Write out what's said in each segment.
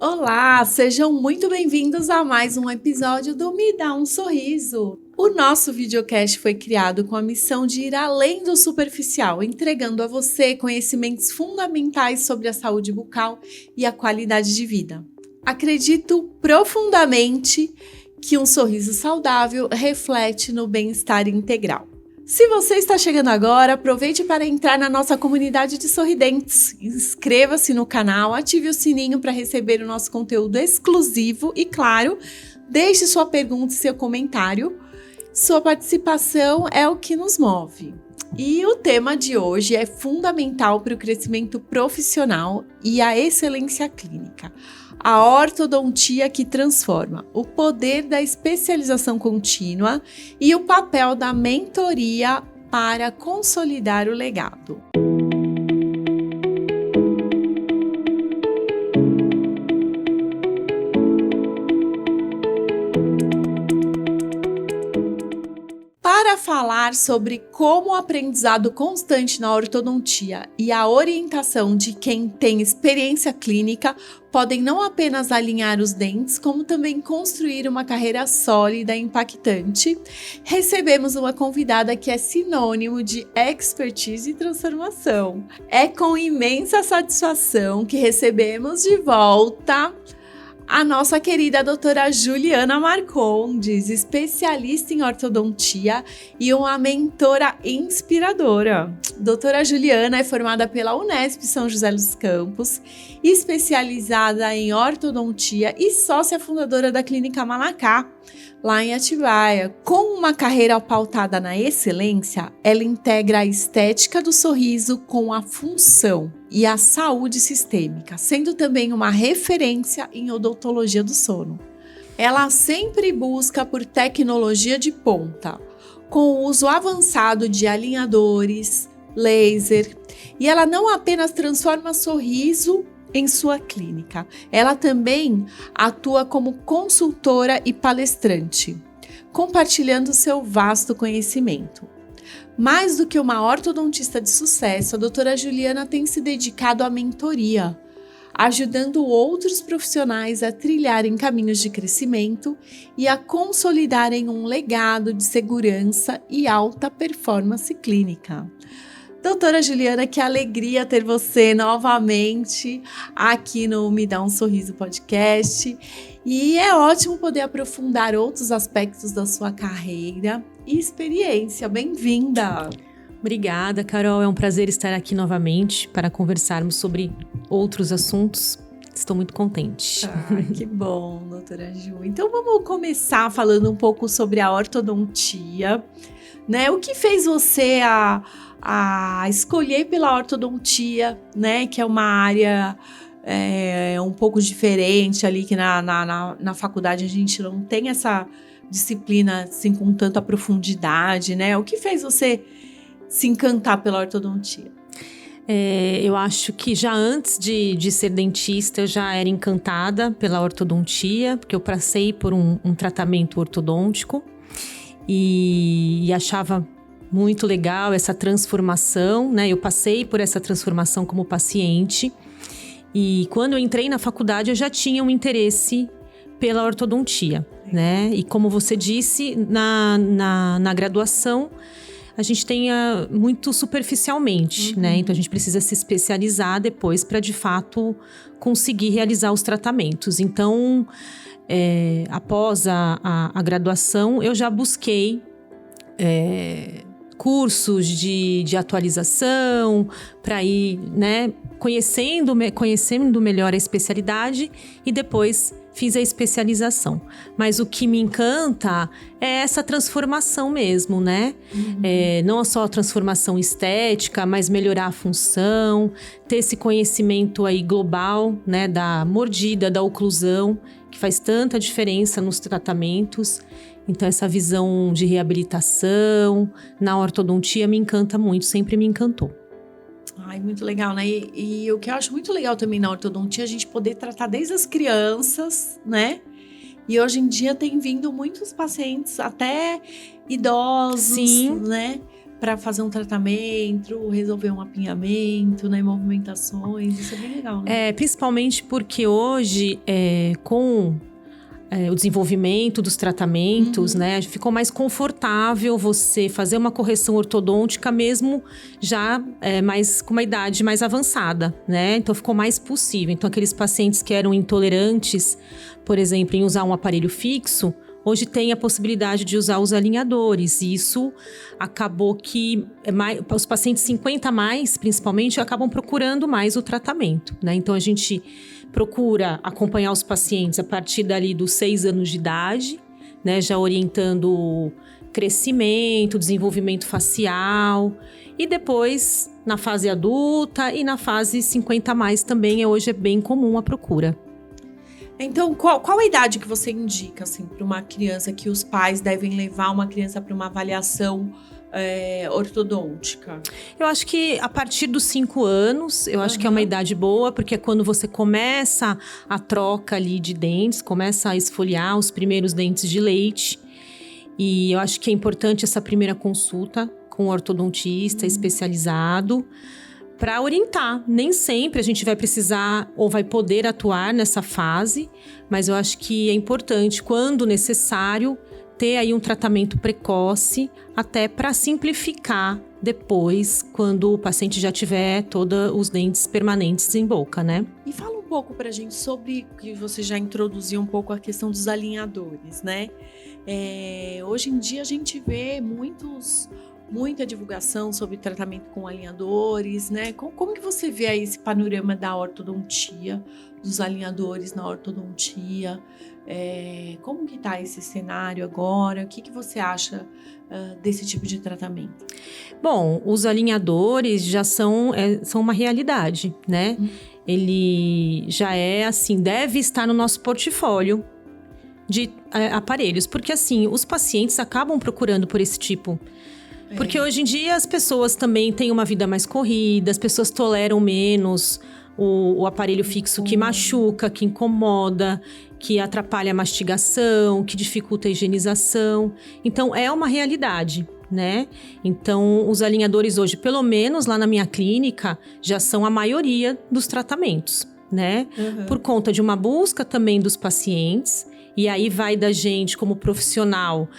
Olá, sejam muito bem-vindos a mais um episódio do Me Dá um Sorriso. O nosso videocast foi criado com a missão de ir além do superficial, entregando a você conhecimentos fundamentais sobre a saúde bucal e a qualidade de vida. Acredito profundamente que um sorriso saudável reflete no bem-estar integral. Se você está chegando agora, aproveite para entrar na nossa comunidade de sorridentes. Inscreva-se no canal, ative o sininho para receber o nosso conteúdo exclusivo e, claro, deixe sua pergunta e seu comentário. Sua participação é o que nos move. E o tema de hoje é fundamental para o crescimento profissional e a excelência clínica. A ortodontia que transforma, o poder da especialização contínua e o papel da mentoria para consolidar o legado. Para falar sobre como o aprendizado constante na ortodontia e a orientação de quem tem experiência clínica podem não apenas alinhar os dentes, como também construir uma carreira sólida e impactante, recebemos uma convidada que é sinônimo de expertise e transformação. É com imensa satisfação que recebemos de volta a nossa querida doutora Juliana Marcondes, especialista em ortodontia e uma mentora inspiradora. Doutora Juliana é formada pela Unesp São José dos Campos, especializada em ortodontia e sócia fundadora da Clínica Manacá, lá em Atibaia. Com uma carreira pautada na excelência, ela integra a estética do sorriso com a função e a saúde sistêmica, sendo também uma referência em odontologia do sono. Ela sempre busca por tecnologia de ponta, com o uso avançado de alinhadores, laser, e ela não apenas transforma sorriso em sua clínica, ela também atua como consultora e palestrante, compartilhando seu vasto conhecimento. Mais do que uma ortodontista de sucesso, a doutora Juliana tem se dedicado à mentoria, ajudando outros profissionais a trilharem caminhos de crescimento e a consolidarem um legado de segurança e alta performance clínica. Doutora Juliana, que alegria ter você novamente aqui no Me Dá um Sorriso podcast. E é ótimo poder aprofundar outros aspectos da sua carreira e experiência. Bem-vinda! Obrigada, Carol. É um prazer estar aqui novamente para conversarmos sobre outros assuntos. Estou muito contente. Que bom, doutora Ju. Então vamos começar falando um pouco sobre a ortodontia, né? O que fez você a escolher pela ortodontia, né? Que é uma área um pouco diferente ali, que na faculdade a gente não tem essa disciplina assim com tanta profundidade, né? O que fez você se encantar pela ortodontia? Eu acho que já antes de ser dentista, eu já era encantada pela ortodontia, porque eu passei por um tratamento ortodôntico e achava muito legal essa transformação, né? Eu passei por essa transformação como paciente e quando eu entrei na faculdade eu já tinha um interesse pela ortodontia, né? E como você disse, na graduação a gente tem muito superficialmente, né? Então a gente precisa se especializar depois para de fato conseguir realizar os tratamentos. Então, após a graduação, eu já busquei cursos de atualização para ir, né, conhecendo melhor a especialidade e depois fiz a especialização. Mas o que me encanta é essa transformação mesmo, né? Não só a transformação estética, mas melhorar a função, ter esse conhecimento aí global, né, da mordida, da oclusão, que faz tanta diferença nos tratamentos. Então, essa visão de reabilitação na ortodontia me encanta muito, sempre me encantou. Ai, muito legal, né? E o que eu acho muito legal também na ortodontia é a gente poder tratar desde as crianças, né? E hoje em dia tem vindo muitos pacientes, até idosos, Sim. né? para fazer um tratamento, resolver um apinhamento, né, movimentações, isso é bem legal, né? Principalmente porque hoje, com o desenvolvimento dos tratamentos, né, ficou mais confortável você fazer uma correção ortodôntica mesmo já com uma idade mais avançada, né? Então ficou mais possível. Então aqueles pacientes que eram intolerantes, por exemplo, em usar um aparelho fixo, hoje tem a possibilidade de usar os alinhadores, e isso acabou que os pacientes 50 a mais, principalmente, acabam procurando mais o tratamento, né? Então, a gente procura acompanhar os pacientes a partir dali dos 6 anos de idade, né? Já orientando crescimento, desenvolvimento facial, e depois, na fase adulta e na fase 50 a mais também, hoje é bem comum a procura. Então, qual a idade que você indica, assim, para uma criança que os pais devem levar uma criança para uma avaliação ortodôntica? Eu acho que a partir dos 5 anos, eu acho que é uma idade boa, porque é quando você começa a troca ali de dentes, começa a esfoliar os primeiros dentes de leite. E eu acho que é importante essa primeira consulta com o ortodontista especializado, para orientar. Nem sempre a gente vai precisar ou vai poder atuar nessa fase, mas eu acho que é importante, quando necessário, ter aí um tratamento precoce, até para simplificar depois, quando o paciente já tiver todos os dentes permanentes em boca, né? E fala um pouco pra gente sobre, que você já introduziu um pouco a questão dos alinhadores, né? Hoje em dia a gente vê muita divulgação sobre tratamento com alinhadores, né? Como que você vê aí esse panorama da ortodontia, dos alinhadores na ortodontia? Como que tá esse cenário agora? O que você acha desse tipo de tratamento? Bom, os alinhadores já são uma realidade, né? Ele já assim, deve estar no nosso portfólio de aparelhos, porque assim, os pacientes acabam procurando por esse tipo. Porque hoje em dia as pessoas também têm uma vida mais corrida, as pessoas toleram menos o aparelho fixo que machuca, que incomoda, que atrapalha a mastigação, que dificulta a higienização. Então, é uma realidade, né? Então, os alinhadores hoje, pelo menos lá na minha clínica, já são a maioria dos tratamentos, né? Por conta de uma busca também dos pacientes. E aí vai da gente, como profissional,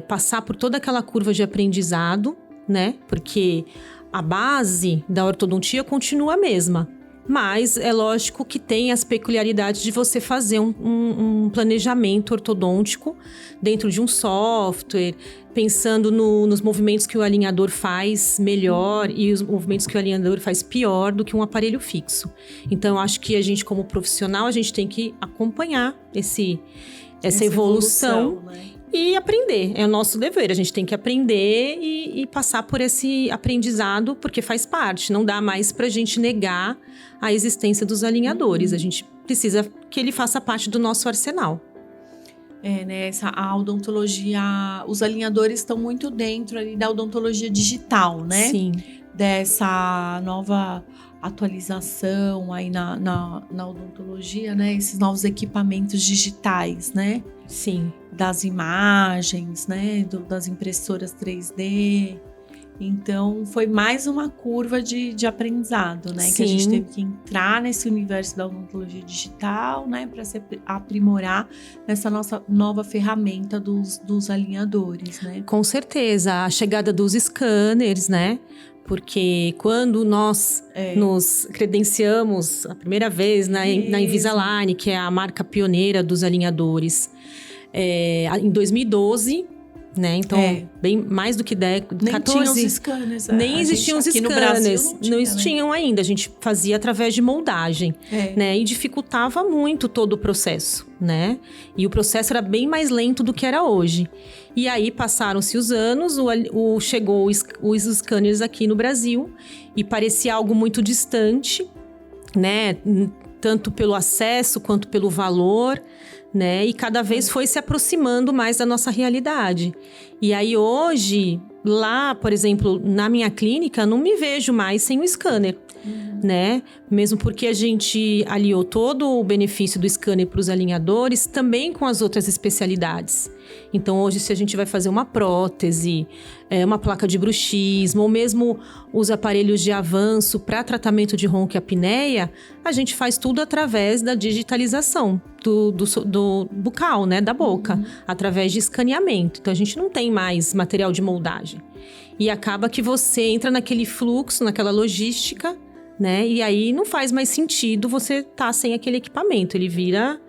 passar por toda aquela curva de aprendizado, né? Porque a base da ortodontia continua a mesma. Mas é lógico que tem as peculiaridades de você fazer um planejamento ortodôntico dentro de um software, pensando nos movimentos que o alinhador faz melhor e os movimentos que o alinhador faz pior do que um aparelho fixo. Então, eu acho que a gente, como profissional, a gente tem que acompanhar essa evolução, né? E aprender, é o nosso dever, a gente tem que aprender e passar por esse aprendizado, porque faz parte, não dá mais pra gente negar a existência dos alinhadores, a gente precisa que ele faça parte do nosso arsenal. Né, a odontologia, os alinhadores estão muito dentro ali da odontologia digital, né? Sim. Dessa nova atualização aí na odontologia, né? Esses novos equipamentos digitais, né? Sim. Das imagens, né? Das impressoras 3D. Então, foi mais uma curva de aprendizado, né? Sim. Que a gente teve que entrar nesse universo da odontologia digital, né? Para se aprimorar nessa nossa nova ferramenta dos alinhadores, né? Com certeza. A chegada dos scanners, né? Porque quando nós nos credenciamos a primeira vez na Invisalign, que é a marca pioneira dos alinhadores, em 2012... né? Então, bem mais do que 10, 14... Nem tinham os scanners. Nem existiam os scanners. No Brasil não tinham ainda. A gente fazia através de moldagem, né? E dificultava muito todo o processo, né? E o processo era bem mais lento do que era hoje. E aí, passaram-se os anos, chegou os scanners aqui no Brasil e parecia algo muito distante, né? Tanto pelo acesso quanto pelo valor, né? E cada vez foi se aproximando mais da nossa realidade. E aí hoje, lá, por exemplo, na minha clínica, não me vejo mais sem o scanner. né? Mesmo porque a gente aliou todo o benefício do scanner para os alinhadores, também com as outras especialidades. Então, hoje, se a gente vai fazer uma prótese, uma placa de bruxismo, ou mesmo os aparelhos de avanço para tratamento de ronco e apneia, a gente faz tudo através da digitalização do bucal, né? Da boca, através de escaneamento. Então, a gente não tem mais material de moldagem. E acaba que você entra naquele fluxo, naquela logística, né? E aí não faz mais sentido você estar sem aquele equipamento. Ele vira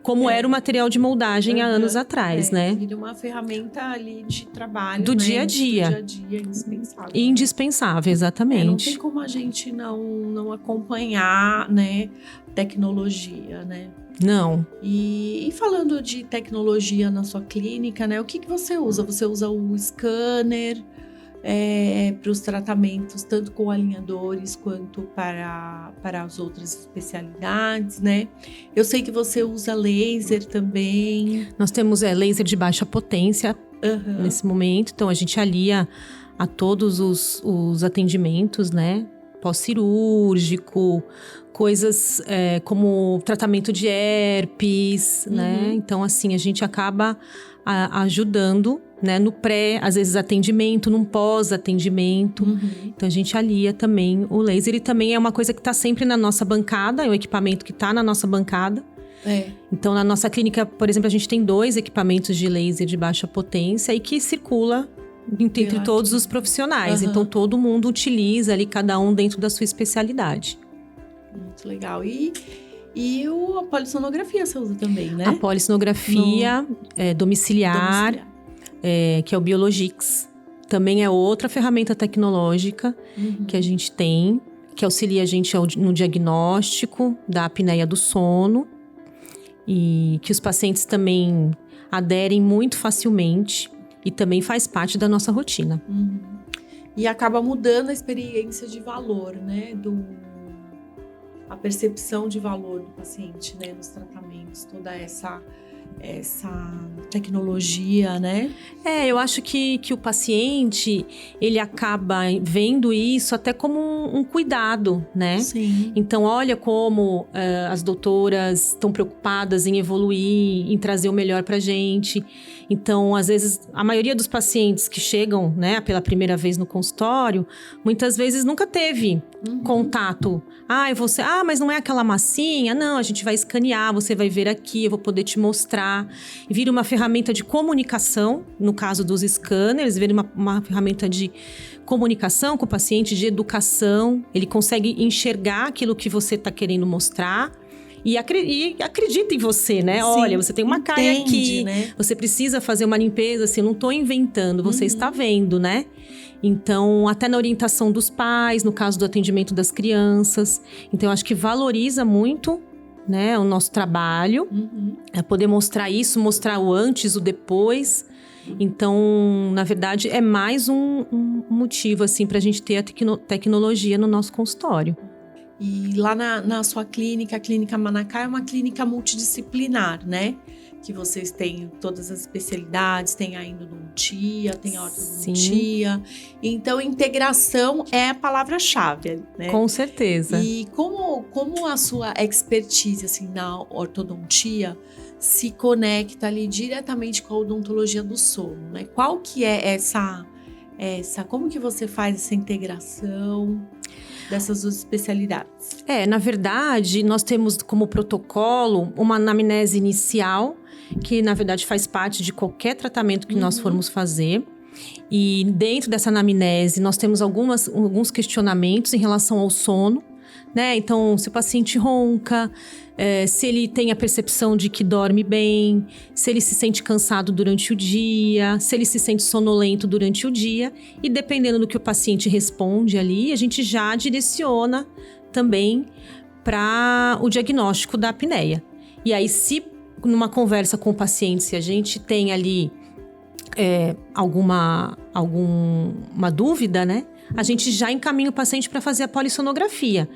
como era o material de moldagem há anos atrás, né? Vira uma ferramenta ali de trabalho, do né? dia a dia. Do dia a dia, indispensável. Indispensável, exatamente. Não tem como a gente não acompanhar, né? Tecnologia, né? Não. E falando de tecnologia na sua clínica, né? O que você usa? Você usa o scanner para os tratamentos, tanto com alinhadores quanto para as outras especialidades, né? Eu sei que você usa laser também. Nós temos laser de baixa potência nesse momento, então a gente alia a todos os atendimentos, né? Pós-cirúrgico, coisas como tratamento de herpes, né? Então, assim, a gente acaba ajudando, né? No pré, às vezes, atendimento, num pós-atendimento. Então, a gente alia também o laser. E também é uma coisa que está sempre na nossa bancada, é um equipamento que está na nossa bancada. Então, na nossa clínica, por exemplo, a gente tem 2 equipamentos de laser de baixa potência e que circula entre todos os profissionais. Então, todo mundo utiliza ali, cada um dentro da sua especialidade. Muito legal. E a polissonografia você usa também, né? A polissonografia domiciliar. Que é o Biologix. Também é outra ferramenta tecnológica que a gente tem, que auxilia a gente no diagnóstico da apneia do sono e que os pacientes também aderem muito facilmente e também faz parte da nossa rotina. E acaba mudando a experiência de valor, né? A percepção de valor do paciente, né? Nos tratamentos, toda essa tecnologia, né? Eu acho que o paciente, ele acaba vendo isso até como um cuidado, né? Sim. Então, olha como as doutoras estão preocupadas em evoluir, em trazer o melhor pra gente. Então, às vezes, a maioria dos pacientes que chegam, né, pela primeira vez no consultório, muitas vezes nunca teve contato. Mas não é aquela massinha? Não, a gente vai escanear, você vai ver aqui, eu vou poder te mostrar. E vira uma ferramenta de comunicação, no caso dos scanners, vira uma ferramenta de comunicação com o paciente, de educação. Ele consegue enxergar aquilo que você está querendo mostrar. E acredita em você, né? Sim, olha, você tem uma cárie aqui, né? Você precisa fazer uma limpeza, assim, eu não estou inventando, você está vendo, né? Então, até na orientação dos pais, no caso do atendimento das crianças. Então, eu acho que valoriza muito, né, o nosso trabalho. É poder mostrar isso, mostrar o antes, o depois. Então, na verdade, é mais um motivo, assim, para a gente ter a tecnologia no nosso consultório. E lá na sua clínica, a Clínica Manacá é uma clínica multidisciplinar, né? Que vocês têm todas as especialidades, tem a endodontia, tem a ortodontia. Então, integração é a palavra-chave, né? Com certeza. E como a sua expertise, assim, na ortodontia se conecta ali diretamente com a odontologia do sono, né? Qual que é essa como que você faz essa integração dessas duas especialidades? Na verdade, nós temos como protocolo uma anamnese inicial, que na verdade faz parte de qualquer tratamento que nós formos fazer. E dentro dessa anamnese, nós temos alguns questionamentos em relação ao sono, né? Então, se o paciente ronca, se ele tem a percepção de que dorme bem, se ele se sente cansado durante o dia, se ele se sente sonolento durante o dia. E dependendo do que o paciente responde ali, a gente já direciona também para o diagnóstico da apneia. E aí, se numa conversa com o paciente, se a gente tem ali alguma dúvida, né? A gente já encaminha o paciente para fazer a polissonografia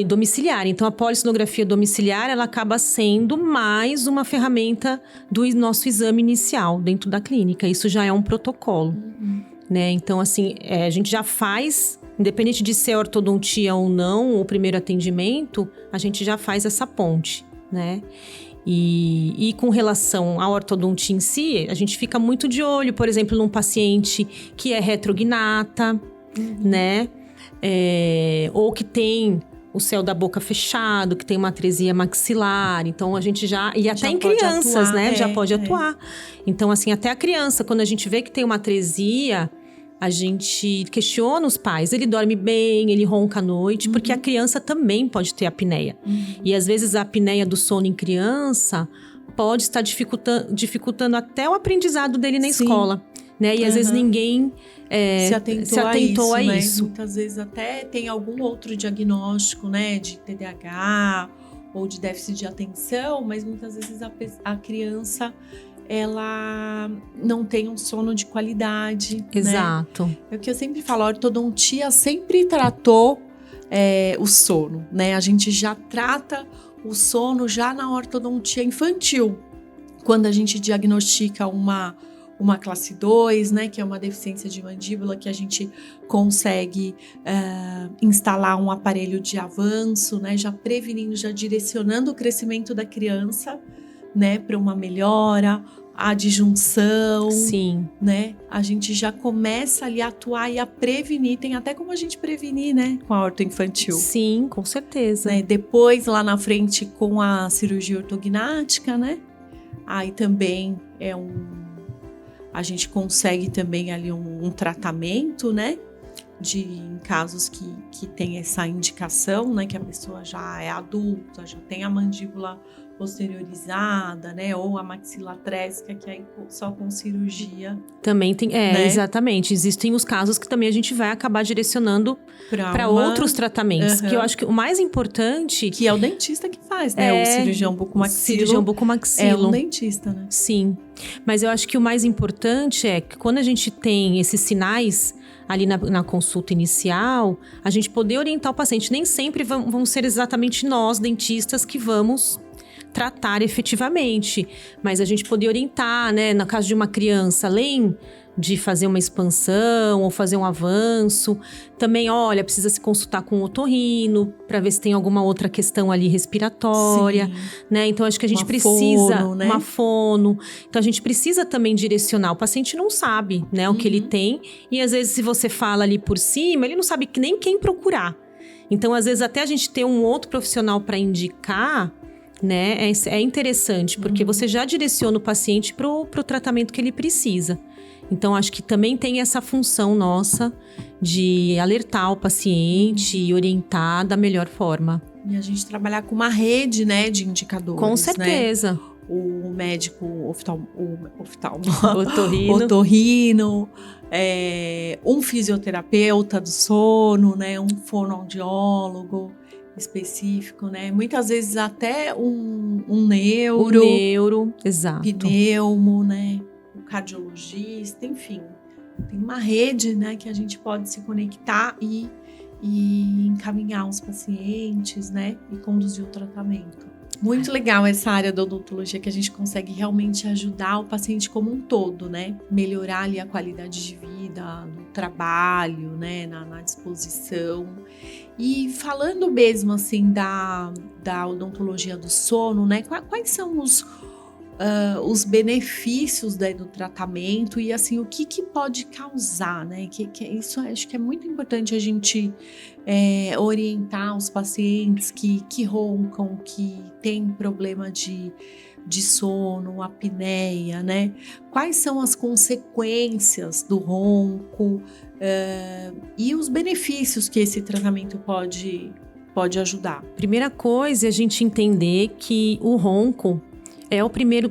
domiciliar. Então, a polissonografia domiciliar, ela acaba sendo mais uma ferramenta do nosso exame inicial dentro da clínica. Isso já é um protocolo, né? Então, assim, a gente já faz, independente de ser ortodontia ou não, o primeiro atendimento, a gente já faz essa ponte, né? E com relação à ortodontia em si, a gente fica muito de olho, por exemplo, num paciente que é retrognata, né? Ou que tem o céu da boca fechado, que tem uma atresia maxilar. Então, a gente já... E até Já em pode crianças, atuar, né? Já pode atuar. Então, assim, até a criança, quando a gente vê que tem uma atresia, a gente questiona os pais. Ele dorme bem, ele ronca à noite, porque a criança também pode ter apneia. E, às vezes, a apneia do sono em criança pode estar dificultando até o aprendizado dele na escola, né? E, às vezes, ninguém... se atentou a isso. Né? Muitas vezes até tem algum outro diagnóstico, né, de TDAH ou de déficit de atenção, mas muitas vezes a criança, ela não tem um sono de qualidade. Exato. Né? É o que eu sempre falo, a ortodontia sempre tratou o sono, né? A gente já trata o sono já na ortodontia infantil, quando a gente diagnostica uma classe 2, né, que é uma deficiência de mandíbula, que a gente consegue instalar um aparelho de avanço, né, já prevenindo, já direcionando o crescimento da criança, né, para uma melhora, a disjunção. Sim. Né, a gente já começa ali a atuar e a prevenir, tem até como a gente prevenir, né, com a ortoinfantil. Sim, com certeza. Né, depois, lá na frente, com a cirurgia ortognática, né, aí também a gente consegue também ali um tratamento, né? Em casos que tem essa indicação, né? Que a pessoa já é adulta, já tem a mandíbula posteriorizada, né? Ou a maxilatrésica, que aí só com cirurgia. Também tem, né? Exatamente. Existem os casos que também a gente vai acabar direcionando para outros tratamentos. Que eu acho que o mais importante... Que é o dentista que faz, né? O cirurgião bucomaxilo. Cirurgião bucomaxilo. É um dentista, né? Sim. Mas eu acho que o mais importante é que quando a gente tem esses sinais ali na consulta inicial, a gente poder orientar o paciente. Nem sempre vão ser exatamente nós, dentistas, que vamos tratar efetivamente, mas a gente poder orientar, né? No caso de uma criança, além de fazer uma expansão ou fazer um avanço, também, olha, precisa se consultar com o otorrino para ver se tem alguma outra questão ali respiratória, Sim. né? Então, acho que a gente precisa... Uma fono. Então, a gente precisa também direcionar. O paciente não sabe, né, o que ele tem. E, às vezes, se você fala ali por cima, ele não sabe nem quem procurar. Então, às vezes, até a gente ter um outro profissional para indicar, né, é interessante. Porque você já direciona o paciente pro tratamento que ele precisa. Então, acho que também tem essa função nossa de alertar o paciente e orientar da melhor forma. E a gente trabalhar com uma rede, né, de indicadores. Com certeza. Né? O médico otorrino, um fisioterapeuta do sono, né, um fonoaudiólogo específico, né? Muitas vezes até um neuro. Exato. Pneumo, né? O cardiologista, enfim. Tem uma rede, né, que a gente pode se conectar e encaminhar os pacientes, né? E conduzir o tratamento. Muito legal essa área da odontologia, que a gente consegue realmente ajudar o paciente como um todo, né? Melhorar ali a qualidade de vida, no trabalho, né? Na disposição. E falando mesmo, assim, da odontologia do sono, né? Quais são os benefícios, né, do tratamento e, assim, o que pode causar, né? Isso acho que é muito importante a gente orientar os pacientes que roncam, que têm problema de sono, apneia, né? Quais são as consequências do ronco e os benefícios que esse tratamento pode ajudar? Primeira coisa é a gente entender que o ronco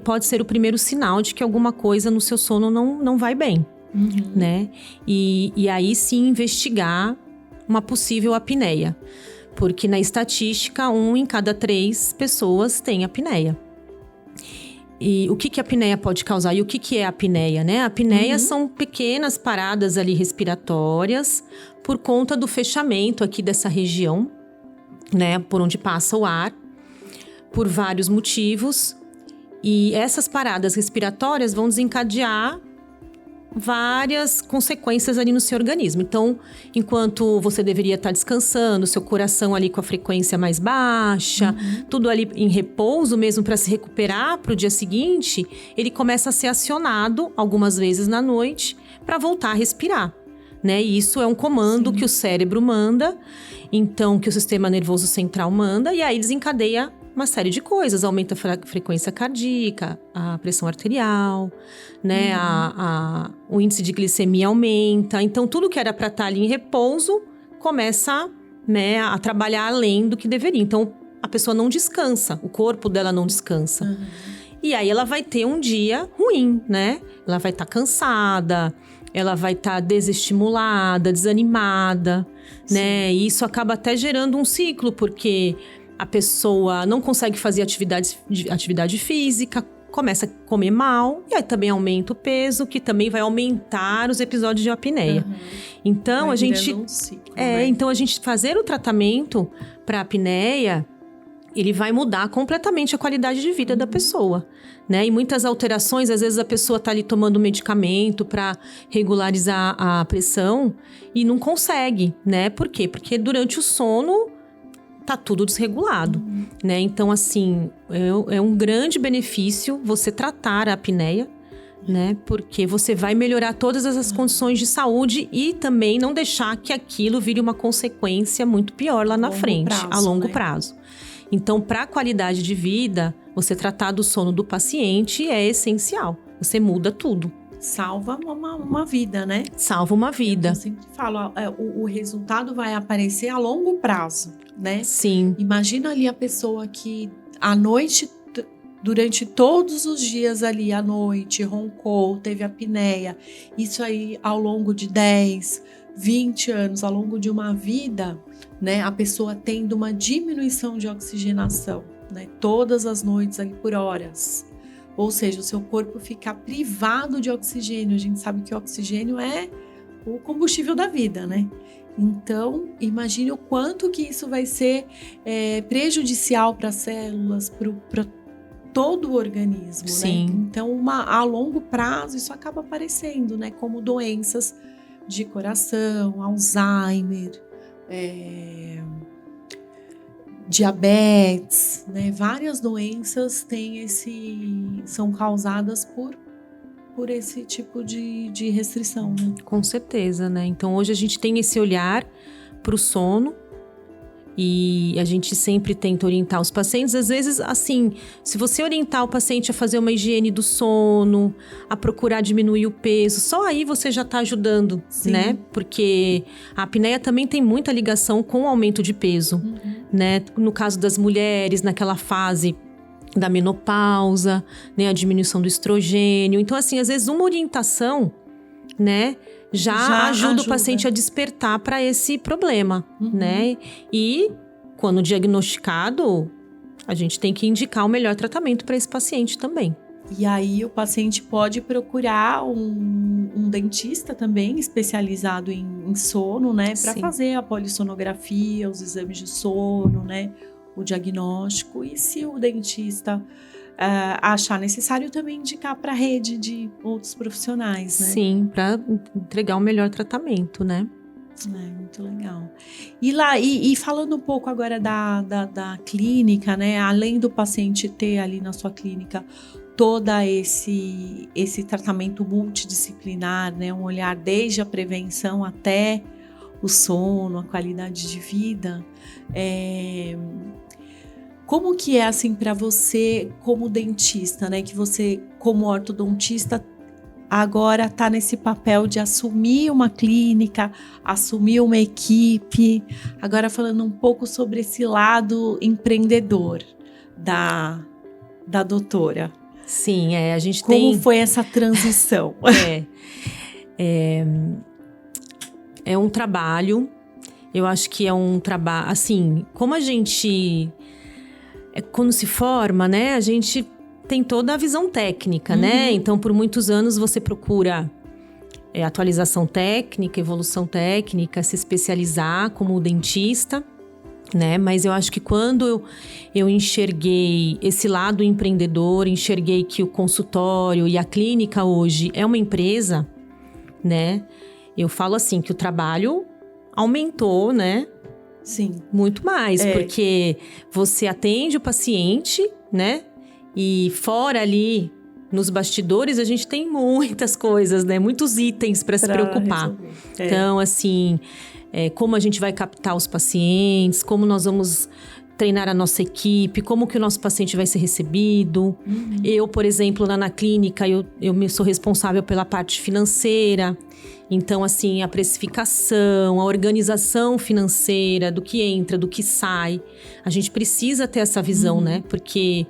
pode ser o primeiro sinal de que alguma coisa no seu sono não vai bem, né? E aí sim investigar uma possível apneia. Porque na estatística, 1 em cada 3 pessoas tem apneia. E o que a apneia pode causar? E o que é a apneia, né? A apneia são pequenas paradas ali respiratórias por conta do fechamento aqui dessa região, né? Por onde passa o ar, por vários motivos. E essas paradas respiratórias vão desencadear várias consequências ali no seu organismo. Então, enquanto você deveria estar descansando, seu coração ali com a frequência mais baixa, tudo ali em repouso mesmo para se recuperar para o dia seguinte, ele começa a ser acionado algumas vezes na noite para voltar a respirar, né? E isso é um comando que o cérebro manda, então que o sistema nervoso central manda, e aí desencadeia uma série de coisas, aumenta a frequência cardíaca, a pressão arterial, né? O índice de glicemia aumenta. Então, tudo que era para estar ali em repouso começa, né, a trabalhar além do que deveria. Então, a pessoa não descansa, o corpo dela não descansa. E aí, ela vai ter um dia ruim, né? Ela vai estar cansada, ela vai estar desestimulada, desanimada, né? E isso acaba até gerando um ciclo, porque a pessoa não consegue fazer atividade física, começa a comer mal, e aí também aumenta o peso, que também vai aumentar os episódios de apneia. Então, vai a gente... um ciclo, né? Então, a gente fazer o tratamento para apneia, ele vai mudar completamente a qualidade de vida da pessoa, né? E muitas alterações, às vezes a pessoa tá ali tomando medicamento para regularizar a pressão e não consegue, né? Por quê? Porque durante o sono tá tudo desregulado, né? Então, assim, é um grande benefício você tratar a apneia, né? Porque você vai melhorar todas essas condições de saúde e também não deixar que aquilo vire uma consequência muito pior lá na frente, a longo prazo. Então, para a qualidade de vida, você tratar do sono do paciente é essencial. Você muda tudo. Salva uma vida, né? Salva uma vida. Eu sempre falo, o resultado vai aparecer a longo prazo, né? Sim. Imagina ali a pessoa que à noite, durante todos os dias ali à noite, roncou, teve apneia. Isso aí ao longo de 10, 20 anos, ao longo de uma vida, né? A pessoa tendo uma diminuição de oxigenação, né? Todas as noites ali por horas. Ou seja, o seu corpo fica privado de oxigênio. A gente sabe que o oxigênio é o combustível da vida, né? Então, imagine o quanto que isso vai ser prejudicial para as células, para todo o organismo, Sim. né? Então, a longo prazo, isso acaba aparecendo, né? Como doenças de coração, Alzheimer, diabetes, né? Várias doenças são causadas por esse tipo de restrição, né? Com certeza, né? Então, hoje a gente tem esse olhar para o sono e a gente sempre tenta orientar os pacientes. Às vezes, assim, se você orientar o paciente a fazer uma higiene do sono, a procurar diminuir o peso, só aí você já está ajudando, né? Porque a apneia também tem muita ligação com o aumento de peso, né? No caso das mulheres, naquela fase da menopausa, né? A diminuição do estrogênio. Então, assim, às vezes uma orientação, né? Já ajuda o paciente a despertar para esse problema, né? E quando diagnosticado, a gente tem que indicar o melhor tratamento para esse paciente também. E aí o paciente pode procurar um dentista também especializado em sono, né? Para fazer a polissonografia, os exames de sono, né? O diagnóstico. E se o dentista achar necessário, também indicar para a rede de outros profissionais, né? Sim, para entregar o melhor tratamento, né? Muito legal. E falando um pouco agora da clínica, né? Além do paciente ter ali na sua clínica todo esse tratamento multidisciplinar, né? Um olhar desde a prevenção até o sono, a qualidade de vida. Como que é assim para você como dentista, né? Que você como ortodontista agora está nesse papel de assumir uma clínica, assumir uma equipe. Agora falando um pouco sobre esse lado empreendedor da doutora. Sim, a gente Como foi essa transição? É um trabalho. Eu acho que é um trabalho, assim, como a gente... Quando se forma, né, a gente tem toda a visão técnica, né? Então, por muitos anos você procura atualização técnica, evolução técnica, se especializar como dentista, né? Mas eu acho que quando eu enxerguei esse lado empreendedor, enxerguei que o consultório e a clínica hoje é uma empresa, né? Eu falo assim, que o trabalho aumentou, né? Sim. Muito mais, porque você atende o paciente, né? E fora ali, nos bastidores, a gente tem muitas coisas, né? Muitos itens para se preocupar. Então, assim, como a gente vai captar os pacientes, como nós vamos treinar a nossa equipe, como que o nosso paciente vai ser recebido. Eu, por exemplo, lá na clínica, eu sou responsável pela parte financeira. Então, assim, a precificação, a organização financeira, do que entra, do que sai. A gente precisa ter essa visão, né? Porque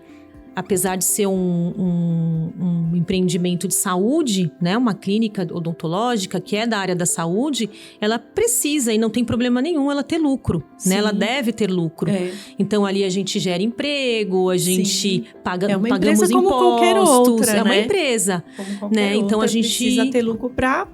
apesar de ser um empreendimento de saúde, né? Uma clínica odontológica que é da área da saúde, ela precisa, e não tem problema nenhum, ela ter lucro, né? Ela deve ter lucro. Então, ali a gente gera emprego, a gente pagamos impostos. Como qualquer outra, é uma empresa, como qualquer né? outra, então, a gente precisa ter lucro para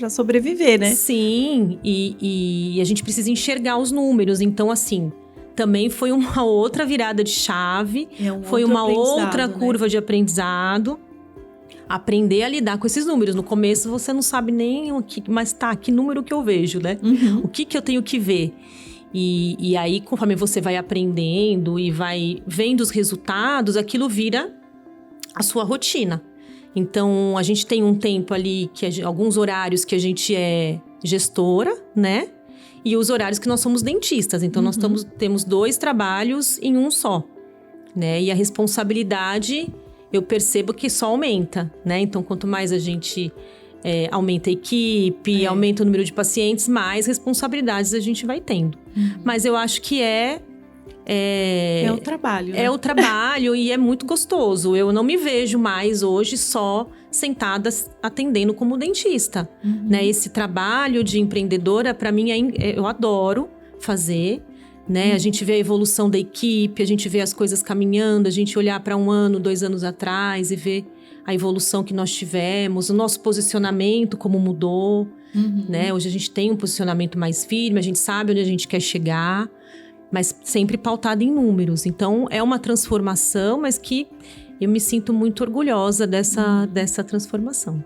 sobreviver, né? Sim, e a gente precisa enxergar os números. Então, assim, também foi uma outra virada de chave, foi uma outra curva de aprendizado. Aprender a lidar com esses números. No começo você não sabe nem o que, mas que número que eu vejo, né? O que eu tenho que ver. E aí, conforme você vai aprendendo e vai vendo os resultados, aquilo vira a sua rotina. Então, a gente tem um tempo ali, alguns horários que a gente é gestora, né? E os horários que nós somos dentistas. Então, nós temos 2 trabalhos em um só, né? E a responsabilidade, eu percebo que só aumenta, né? Então, quanto mais a gente aumenta a equipe, aumenta o número de pacientes, mais responsabilidades a gente vai tendo. Mas eu acho que é o trabalho, né? É o trabalho e é muito gostoso. Eu não me vejo mais hoje só sentada atendendo como dentista, né? Esse trabalho de empreendedora, para mim, eu adoro fazer, né? A gente vê a evolução da equipe, a gente vê as coisas caminhando, a gente olhar para 1 ano, 2 anos atrás e ver a evolução que nós tivemos, o nosso posicionamento, como mudou, né? Hoje a gente tem um posicionamento mais firme, a gente sabe onde a gente quer chegar, mas sempre pautado em números. Então, é uma transformação, mas que eu me sinto muito orgulhosa dessa transformação.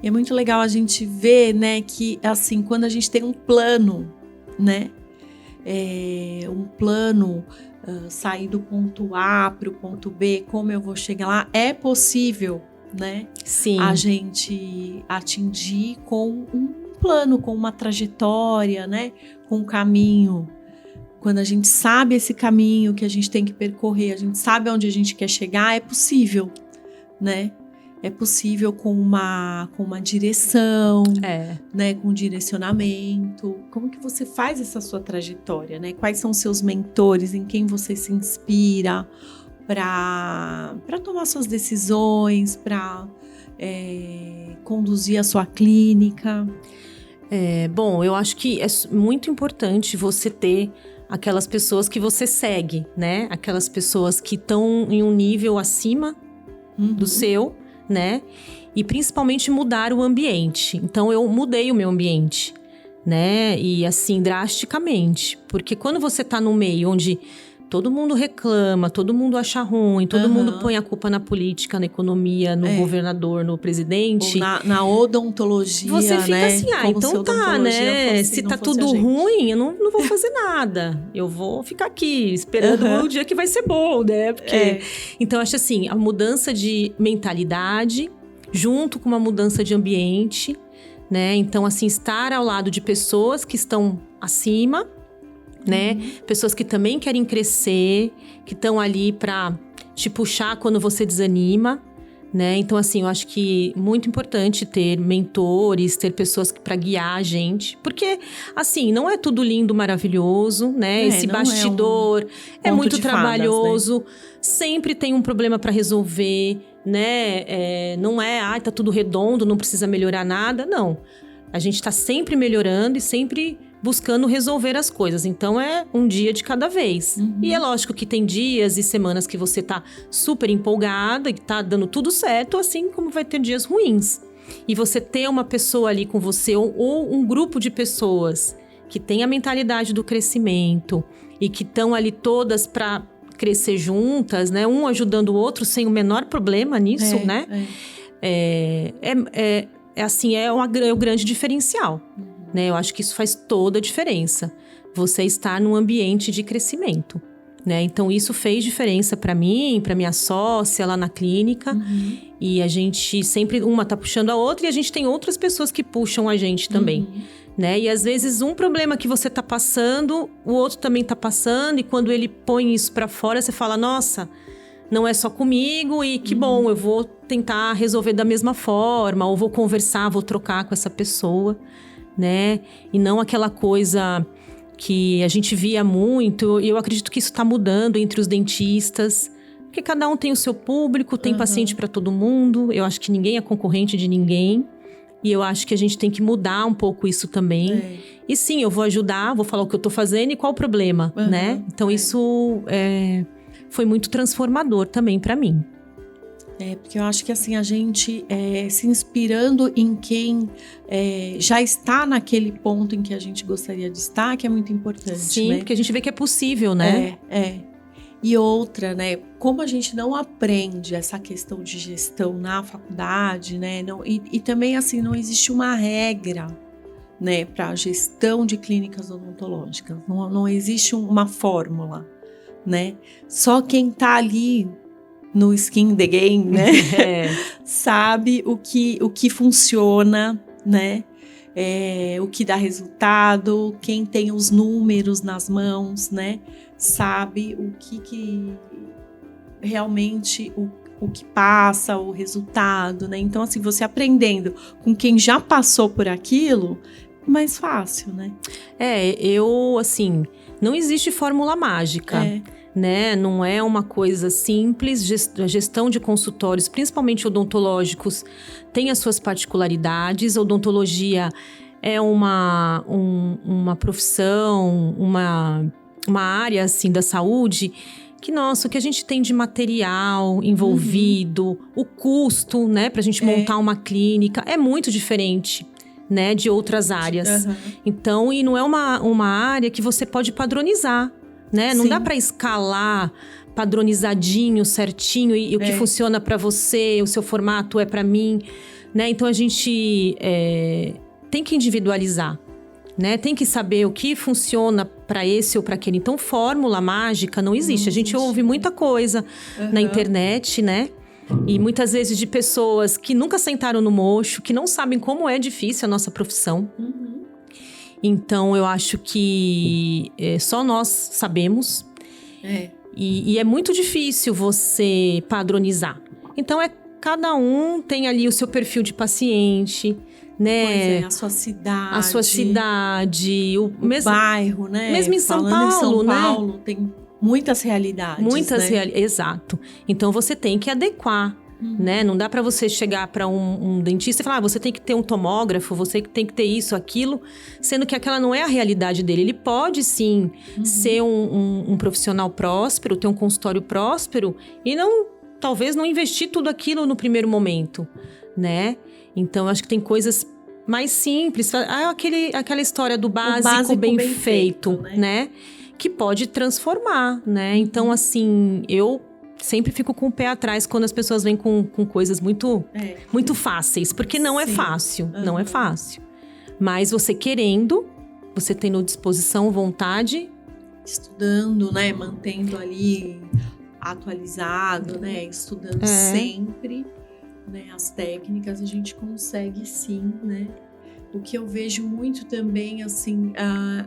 E é muito legal a gente ver, né, que, assim, quando a gente tem um plano, né, sair do ponto A para o ponto B, como eu vou chegar lá, é possível, né? Sim. A gente atingir com um plano, com uma trajetória, né, com um caminho. Quando a gente sabe esse caminho que a gente tem que percorrer, a gente sabe onde a gente quer chegar, é possível, né? É possível com uma direção, né? Com um direcionamento. Como que você faz essa sua trajetória, né? Quais são os seus mentores, em quem você se inspira para tomar suas decisões, para conduzir a sua clínica? Bom, eu acho que é muito importante você ter aquelas pessoas que você segue, né? Aquelas pessoas que estão em um nível acima do seu, né? E principalmente mudar o ambiente. Então, eu mudei o meu ambiente, né? E assim, drasticamente. Porque quando você tá num meio onde todo mundo reclama, todo mundo acha ruim, todo mundo põe a culpa na política, na economia, no governador, no presidente. Ou na odontologia, você fica, né? assim, então tá, né? Se tá tudo ruim, eu não vou fazer nada. Eu vou ficar aqui esperando o dia que vai ser bom, né? Porque... Então, eu acho assim, a mudança de mentalidade junto com uma mudança de ambiente, né? Então, assim, estar ao lado de pessoas que estão acima, né? Pessoas que também querem crescer, que estão ali para te puxar quando você desanima, né? Então, assim, eu acho que é muito importante ter mentores, ter pessoas para guiar a gente. Porque, assim, não é tudo lindo, maravilhoso, né? Esse bastidor é muito trabalhoso. Fadas, né? Sempre tem um problema para resolver, né? Não é, tá tudo redondo, não precisa melhorar nada. Não. A gente tá sempre melhorando e sempre buscando resolver as coisas. Então, é um dia de cada vez. E é lógico que tem dias e semanas que você tá super empolgada e tá dando tudo certo, assim como vai ter dias ruins. E você ter uma pessoa ali com você, ou um grupo de pessoas que tem a mentalidade do crescimento e que estão ali todas para crescer juntas, né? Um ajudando o outro sem o menor problema nisso, né? o grande diferencial, né? Eu acho que isso faz toda a diferença. Você estar num ambiente de crescimento, né? Então, isso fez diferença para mim, para minha sócia lá na clínica. E a gente sempre, uma tá puxando a outra, e a gente tem outras pessoas que puxam a gente também, né? E às vezes um problema que você tá passando, o outro também tá passando, e quando ele põe isso para fora, você fala, nossa, não é só comigo, e que bom, eu vou tentar resolver da mesma forma, ou vou conversar, vou trocar com essa pessoa, né? E não aquela coisa que a gente via muito, e eu acredito que isso está mudando entre os dentistas, porque cada um tem o seu público, tem paciente para todo mundo, eu acho que ninguém é concorrente de ninguém, e eu acho que a gente tem que mudar um pouco isso também. E sim, eu vou ajudar, vou falar o que eu tô fazendo e qual o problema, né? Então isso foi muito transformador também para mim. Porque eu acho que assim, a gente se inspirando em quem já está naquele ponto em que a gente gostaria de estar, que é muito importante. Sim, né? Porque a gente vê que é possível, né? E outra, né? Como a gente não aprende essa questão de gestão na faculdade, né? E também, assim, não existe uma regra, né? Para a gestão de clínicas odontológicas. Não existe uma fórmula, né? Só quem tá ali no skin in the game, né? Sabe o que funciona, né? O que dá resultado, quem tem os números nas mãos, né? Sabe o que realmente o que passa, o resultado, né? Então, assim, você aprendendo com quem já passou por aquilo, é mais fácil, né? Assim, não existe fórmula mágica. Né? Não é uma coisa simples. A gestão de consultórios, principalmente odontológicos, tem as suas particularidades. A odontologia é uma profissão, uma área assim, da saúde que, nossa, o que a gente tem de material envolvido, o custo, né, pra gente montar uma clínica é muito diferente, né, de outras áreas. Então, e não é uma área que você pode padronizar. Né? Não dá para escalar padronizadinho, certinho, e o que funciona para você, o seu formato é para mim, né? Então a gente tem que individualizar, né? Tem que saber o que funciona para esse ou para aquele. Então, fórmula mágica não existe. A gente ouve muita coisa na internet, né? E muitas vezes de pessoas que nunca sentaram no mocho, que não sabem como é difícil a nossa profissão. Então, eu acho que só nós sabemos. E é muito difícil você padronizar. Então, cada um tem ali o seu perfil de paciente, né? A sua cidade. A sua cidade. O bairro, né? Mesmo em São Paulo, em São Paulo, tem muitas realidades, Exato. Então, você tem que adequar. Né? Não dá para você chegar para um dentista e falar, você tem que ter um tomógrafo, você tem que ter isso, aquilo, sendo que aquela não é a realidade dele. Ele pode sim ser um profissional próspero, ter um consultório próspero e talvez não investir tudo aquilo no primeiro momento, né? Então, acho que tem coisas mais simples. Aquela história do básico bem feito, né? Que pode transformar, né? Então, assim, eu sempre fico com o pé atrás quando as pessoas vêm com coisas muito fáceis. Porque não é fácil, não é fácil. Mas você querendo, você tendo disposição, vontade... Estudando, né? Mantendo ali atualizado, né? Estudando sempre, né? As técnicas, a gente consegue sim, né? O que eu vejo muito também, assim,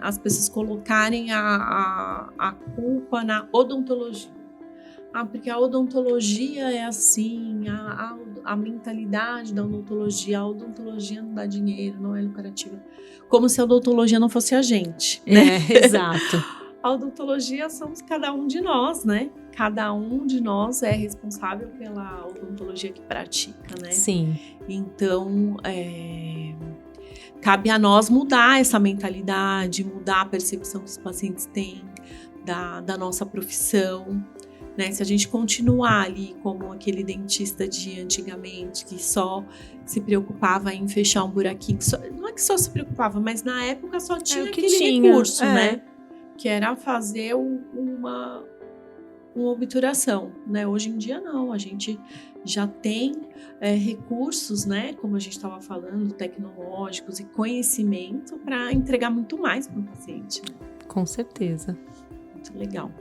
as pessoas colocarem a culpa na odontologia. Porque a odontologia é assim, a mentalidade da odontologia, a odontologia não dá dinheiro, não é lucrativa. Como se a odontologia não fosse a gente, né? Exato. A odontologia somos cada um de nós, né? Cada um de nós é responsável pela odontologia que pratica, né? Sim. Então, cabe a nós mudar essa mentalidade, mudar a percepção que os pacientes têm da nossa profissão. Né? Se a gente continuar ali como aquele dentista de antigamente que só se preocupava em fechar um buraquinho, não é que só se preocupava, mas na época só tinha aquele recurso, né? Que era fazer uma obturação, né? Hoje em dia não, a gente já tem recursos, né? Como a gente estava falando, tecnológicos e conhecimento para entregar muito mais para o paciente. Né? Com certeza. Muito legal.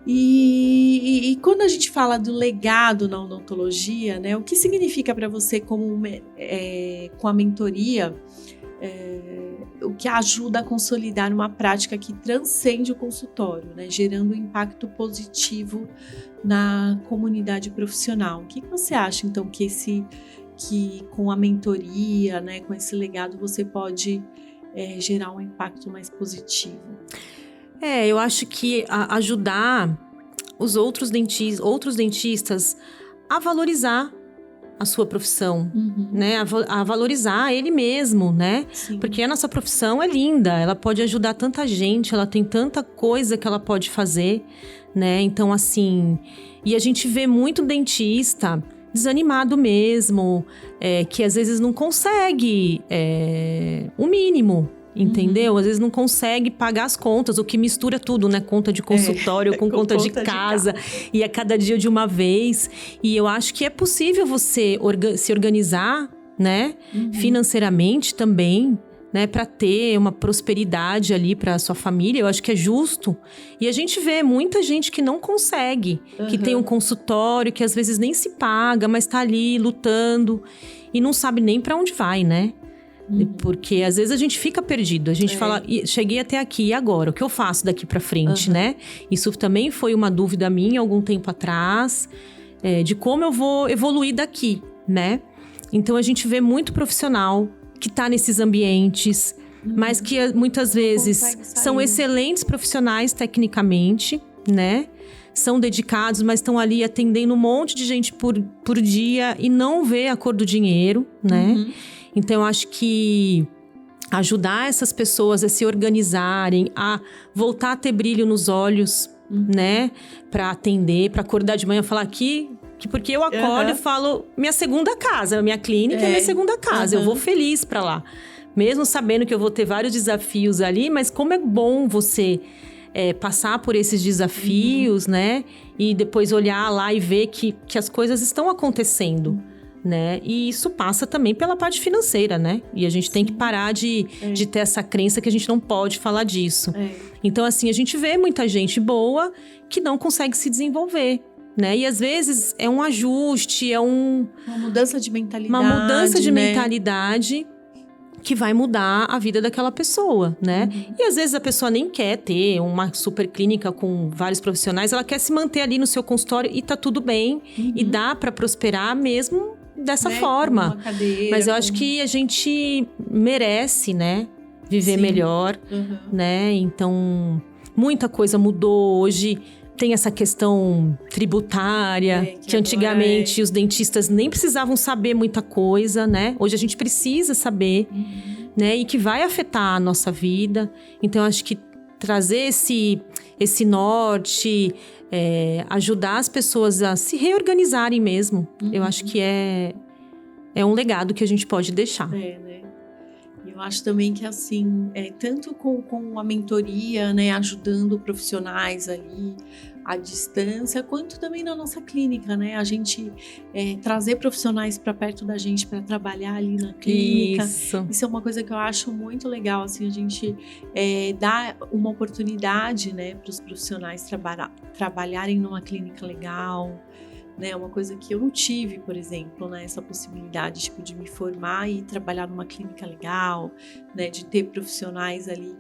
E quando a gente fala do legado na odontologia, né? O que significa para você com a mentoria? O que ajuda a consolidar uma prática que transcende o consultório, né, gerando um impacto positivo na comunidade profissional. O que você acha, então, que com a mentoria, né, com esse legado, você pode gerar um impacto mais positivo? Eu acho que ajudar os outros dentistas a valorizar a sua profissão, né? A valorizar ele mesmo, né? Sim. Porque a nossa profissão é linda, ela pode ajudar tanta gente, ela tem tanta coisa que ela pode fazer, né? Então, assim, e a gente vê muito dentista desanimado mesmo, que às vezes não consegue o mínimo, entendeu? Às vezes não consegue pagar as contas, o que mistura tudo, né? Conta de consultório com conta de casa. E a cada dia de uma vez. E eu acho que é possível você se organizar, né? Financeiramente também, né? Para ter uma prosperidade ali para sua família. Eu acho que é justo. E a gente vê muita gente que não consegue, que tem um consultório, que às vezes nem se paga, mas tá ali lutando e não sabe nem para onde vai, né? Porque às vezes a gente fica perdido. A gente fala, cheguei até aqui, e agora? O que eu faço daqui pra frente, né? Isso também foi uma dúvida minha algum tempo atrás, de como eu vou evoluir daqui, né? Então a gente vê muito profissional que tá nesses ambientes, mas que muitas vezes são excelentes profissionais tecnicamente, né? São dedicados, mas estão ali atendendo um monte de gente por dia e não vê a cor do dinheiro, né? Então, eu acho que ajudar essas pessoas a se organizarem, a voltar a ter brilho nos olhos, né? Para atender, para acordar de manhã e falar que porque eu acordo e falo, minha segunda casa, minha clínica é minha segunda casa, eu vou feliz para lá. Mesmo sabendo que eu vou ter vários desafios ali, mas como é bom você passar por esses desafios, né? E depois olhar lá e ver que as coisas estão acontecendo. Né? E isso passa também pela parte financeira, né? E a gente tem que parar de ter essa crença que a gente não pode falar disso. Então, assim, a gente vê muita gente boa que não consegue se desenvolver, né? E às vezes é um ajuste, uma mudança de mentalidade. Uma mudança de mentalidade que vai mudar a vida daquela pessoa, né? E às vezes a pessoa nem quer ter uma super clínica com vários profissionais, ela quer se manter ali no seu consultório e tá tudo bem. E dá pra prosperar mesmo dessa forma. Cadeira, mas eu acho que a gente merece, né? Viver melhor, né? Então, muita coisa mudou hoje. Tem essa questão tributária, que antigamente os dentistas nem precisavam saber muita coisa, né? Hoje a gente precisa saber, né? E que vai afetar a nossa vida. Então, eu acho que trazer esse norte, ajudar as pessoas a se reorganizarem mesmo. Eu acho que é um legado que a gente pode deixar. Né? Eu acho também que, assim, tanto com a mentoria, né, ajudando profissionais ali à distância, quanto também na nossa clínica, né? A gente trazer profissionais para perto da gente para trabalhar ali na clínica. Isso é uma coisa que eu acho muito legal, assim, a gente dá uma oportunidade, né, para os profissionais trabalharem numa clínica legal. Né, uma coisa que eu não tive, por exemplo, né, essa possibilidade tipo, de me formar e trabalhar numa clínica legal, né, de ter profissionais ali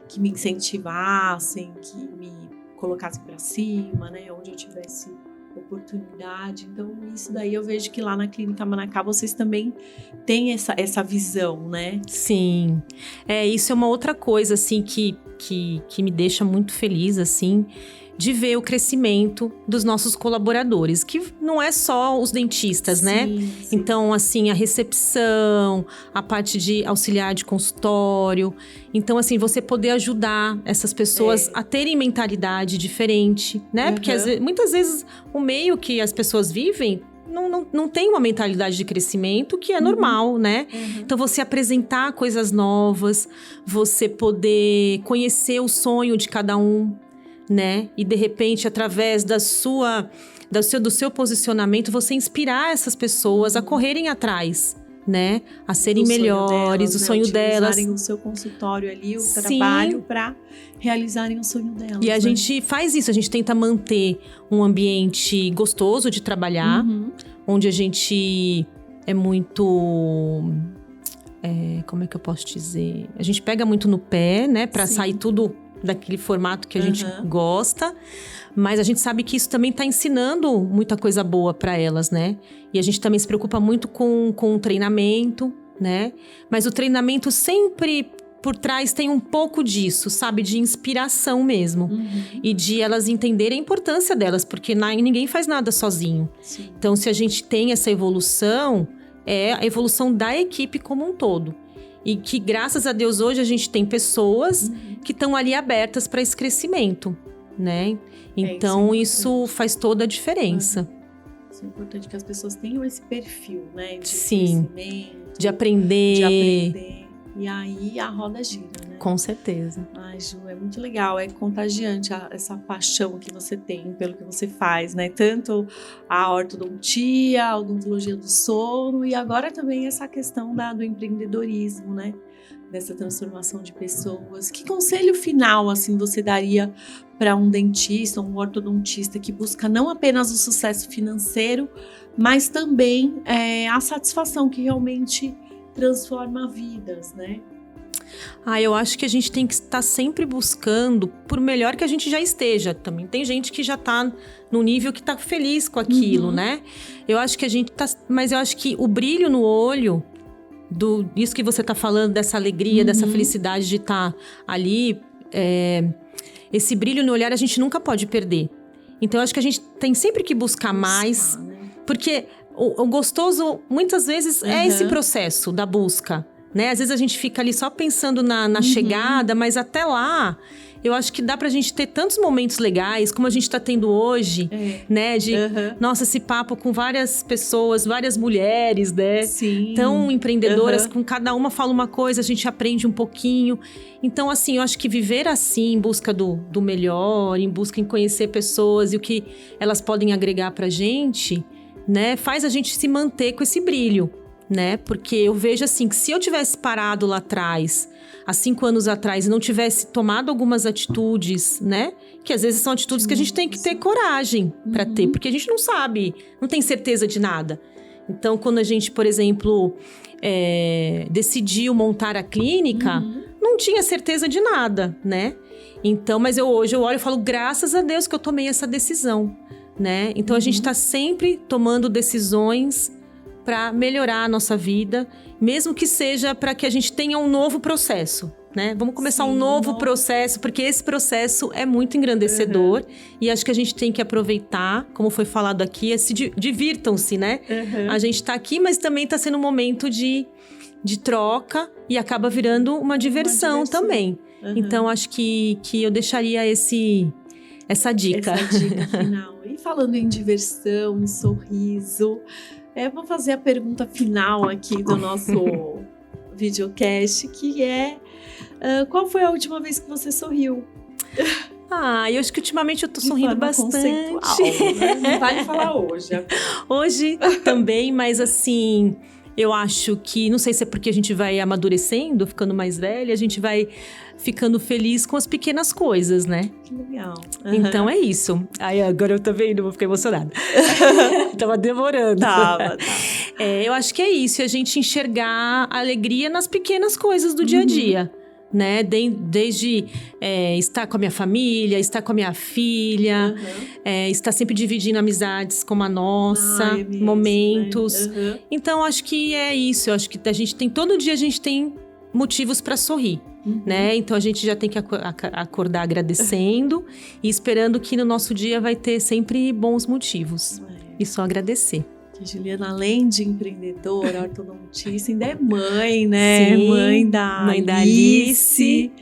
que me incentivassem, que me colocassem para cima, né, onde eu tivesse oportunidade. Então, isso daí eu vejo que lá na Clínica Manacá vocês também têm essa visão, né? Sim. Isso é uma outra coisa, assim, que me deixa muito feliz, assim, de ver o crescimento dos nossos colaboradores, que não é só os dentistas, né? Sim. Então, assim, a recepção, a parte de auxiliar de consultório. Então, assim, você poder ajudar essas pessoas a terem mentalidade diferente, né? Porque muitas vezes o meio que as pessoas vivem não tem uma mentalidade de crescimento que é normal, né? Então, você apresentar coisas novas, você poder conhecer o sonho de cada um, né? E de repente, através do seu posicionamento, você inspirar essas pessoas a correrem atrás, né? A serem melhores, o sonho delas. Utilizarem o seu consultório ali, o trabalho para realizarem o sonho delas. E a gente faz isso, a gente tenta manter um ambiente gostoso de trabalhar, onde a gente é muito... como é que eu posso dizer? A gente pega muito no pé, né? Para sair tudo daquele formato que a gente gosta. Mas a gente sabe que isso também está ensinando muita coisa boa para elas, né? E a gente também se preocupa muito com o treinamento, né? Mas o treinamento sempre por trás tem um pouco disso, sabe? De inspiração mesmo. E de elas entenderem a importância delas, porque ninguém faz nada sozinho. Sim. Então, se a gente tem essa evolução, é a evolução da equipe como um todo. E que, graças a Deus, hoje a gente tem pessoas que estão ali abertas para esse crescimento, né? Então, isso faz toda a diferença. Isso é importante que as pessoas tenham esse perfil, né? De crescimento, de aprender. E aí a roda gira, né? Com certeza. Ai, Ju, é muito legal, é contagiante essa paixão que você tem pelo que você faz, né? Tanto a ortodontia, a odontologia do sono e agora também essa questão do empreendedorismo, né? Dessa transformação de pessoas. Que conselho final, assim, você daria para um dentista, um ortodontista que busca não apenas o sucesso financeiro, mas também a satisfação que realmente transforma vidas, né? Eu acho que a gente tem que estar sempre buscando por melhor que a gente já esteja. Também tem gente que já está no nível que está feliz com aquilo, né? Eu acho que a gente tá... Mas eu acho que o brilho no olho, isso que você está falando, dessa alegria, dessa felicidade de estar ali, esse brilho no olhar a gente nunca pode perder. Então eu acho que a gente tem sempre que buscar mais, né? Porque o gostoso, muitas vezes, é esse processo da busca, né? Às vezes a gente fica ali só pensando na chegada, mas até lá, eu acho que dá pra gente ter tantos momentos legais, como a gente tá tendo hoje, né? Nossa, esse papo com várias pessoas, várias mulheres, né? Sim. Tão empreendedoras, com cada uma fala uma coisa, a gente aprende um pouquinho. Então, assim, eu acho que viver assim, em busca do melhor, em busca em conhecer pessoas e o que elas podem agregar pra gente, né? Faz a gente se manter com esse brilho, né? Porque eu vejo assim, que se eu tivesse parado lá atrás, há 5 anos atrás, e não tivesse tomado algumas atitudes, né? Que às vezes são atitudes que a gente tem que ter coragem para ter, porque a gente não sabe, não tem certeza de nada. Então, quando a gente, por exemplo, decidiu montar a clínica, não tinha certeza de nada, né? Então, mas hoje eu olho e falo, graças a Deus que eu tomei essa decisão, né? Então, a gente está sempre tomando decisões para melhorar a nossa vida, mesmo que seja para que a gente tenha um novo processo, né? Vamos começar um novo processo, porque esse processo é muito engrandecedor e acho que a gente tem que aproveitar, como foi falado aqui, divirtam-se, né? A gente está aqui, mas também está sendo um momento de troca e acaba virando uma diversão também. Então, acho que eu deixaria essa dica. Essa dica final. E falando em diversão, em sorriso, vou fazer a pergunta final aqui do nosso videocast, que é: qual foi a última vez que você sorriu? Eu acho que ultimamente eu tô sorrindo bastante. Né? Não vale falar hoje. Hoje também, mas assim, eu acho que, não sei se é porque a gente vai amadurecendo, ficando mais velha, a gente vai ficando feliz com as pequenas coisas, né? Que legal. Então é isso. Agora eu também não vou ficar emocionada. Tava demorando. Tava. Eu acho que é isso, a gente enxergar a alegria nas pequenas coisas do dia a dia. Né? Desde estar com a minha família, estar com a minha filha, estar sempre dividindo amizades como a nossa, momentos. Né? Então, acho que é isso. Eu acho que todo dia a gente tem motivos para sorrir, né? Então, a gente já tem que acordar agradecendo e esperando que no nosso dia vai ter sempre bons motivos. E só agradecer. Juliana, além de empreendedora, ortodontista, ainda é mãe, né? Sim, mãe da Alice.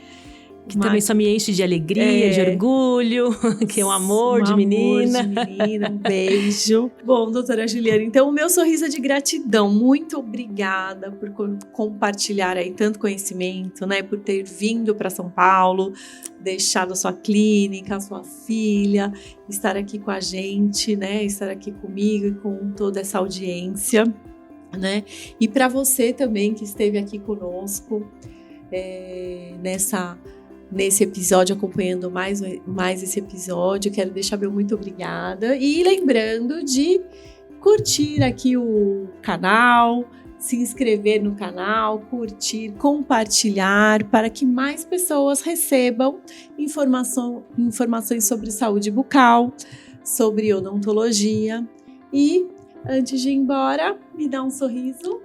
Que também só me enche de alegria, de orgulho, que é um amor de menina. Amor de menina, um beijo. Bom, doutora Juliana, então o meu sorriso é de gratidão. Muito obrigada por compartilhar aí tanto conhecimento, né? Por ter vindo para São Paulo, deixado a sua clínica, a sua filha, estar aqui com a gente, né? Estar aqui comigo e com toda essa audiência, né? E para você também que esteve aqui conosco nesse episódio, acompanhando mais esse episódio, quero deixar meu muito obrigada e lembrando de curtir aqui o canal, se inscrever no canal, curtir, compartilhar para que mais pessoas recebam informações sobre saúde bucal, sobre odontologia. E antes de ir embora, me dá um sorriso.